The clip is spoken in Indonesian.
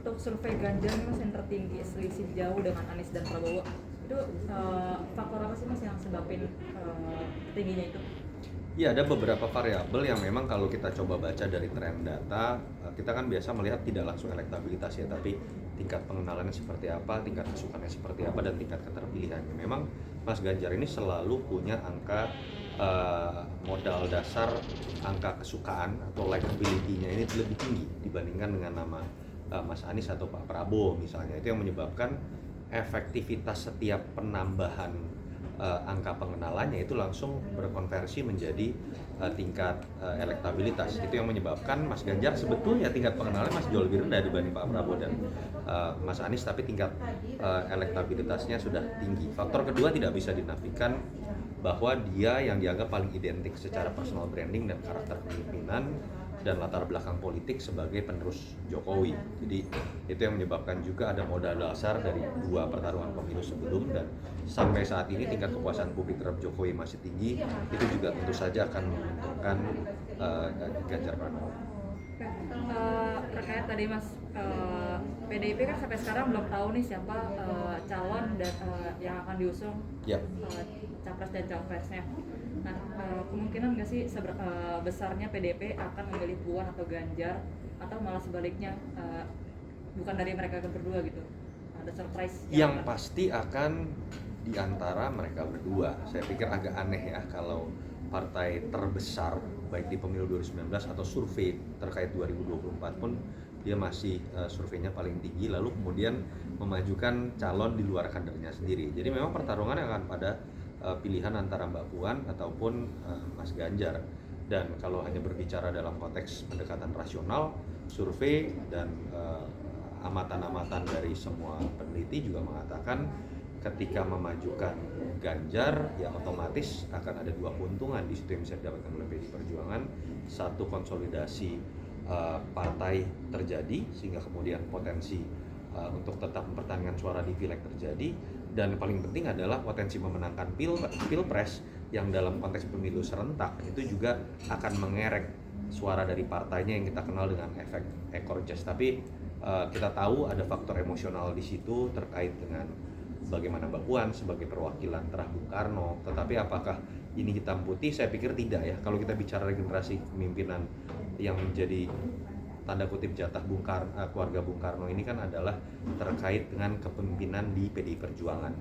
untuk survei Ganjar Mas yang tertinggi selisih jauh dengan Anies dan Prabowo itu faktor apa sih Mas yang sebabin tingginya itu? Ya, ada beberapa variabel yang memang kalau kita coba baca dari tren data, kita kan biasa melihat tidak langsung elektabilitas ya, tapi tingkat pengenalannya seperti apa, tingkat kesukaannya seperti apa, dan tingkat keterpilihannya. Memang Mas Ganjar ini selalu punya angka modal dasar, angka kesukaan atau likability-nya ini lebih tinggi dibandingkan dengan nama Mas Anies atau Pak Prabowo misalnya. Itu yang menyebabkan efektivitas setiap penambahan angka pengenalannya itu langsung berkonversi menjadi tingkat elektabilitas. Itu yang menyebabkan Mas Ganjar sebetulnya tingkat pengenalannya masih jauh lebih rendah dibanding Pak Prabowo dan Mas Anies, tapi tingkat elektabilitasnya sudah tinggi. Faktor kedua tidak bisa dinafikan bahwa dia yang dianggap paling identik secara personal branding dan karakter kepemimpinan dan latar belakang politik sebagai penerus Jokowi. Jadi itu yang menyebabkan juga ada modal dasar dari dua pertarungan pemilu sebelum, dan sampai saat ini tingkat kepuasan publik terhadap Jokowi masih tinggi. Itu juga tentu saja akan menguntungkan Ganjar Pranowo. Terkait tadi Mas, PDIP kan sampai sekarang belum tahu nih siapa calon dan yang akan diusung capres dan cawapresnya. Nah, kemungkinan nggak sih besarnya PDIP akan memilih Puan atau Ganjar, atau malah sebaliknya bukan dari mereka berdua gitu? Ada surprise yang pasti akan di antara mereka berdua. Saya pikir agak aneh ya kalau partai terbesar baik di pemilu 2019 atau survei terkait 2024 pun dia masih surveinya paling tinggi, lalu kemudian memajukan calon di luar kadernya sendiri. Jadi memang pertarungan akan pada pilihan antara Mbak Puan ataupun Mas Ganjar. Dan kalau hanya berbicara dalam konteks pendekatan rasional, survei dan amatan-amatan dari semua peneliti juga mengatakan ketika memajukan Ganjar ya otomatis akan ada dua keuntungan di situ yang bisa didapatkan oleh PDI Perjuangan. Satu, konsolidasi partai terjadi sehingga kemudian potensi untuk tetap mempertahankan suara di pileg terjadi, dan paling penting adalah potensi memenangkan pilpres yang dalam konteks pemilu serentak itu juga akan mengerek suara dari partainya yang kita kenal dengan efek ekor jas. Tapi kita tahu ada faktor emosional di situ terkait dengan bagaimana Mbak Puan sebagai perwakilan terah Bung Karno. Tetapi apakah ini hitam putih? Saya pikir tidak ya. Kalau kita bicara regenerasi kepemimpinan yang menjadi tanda kutip jatah keluarga Bung Karno ini kan adalah terkait dengan kepemimpinan di PDI Perjuangan.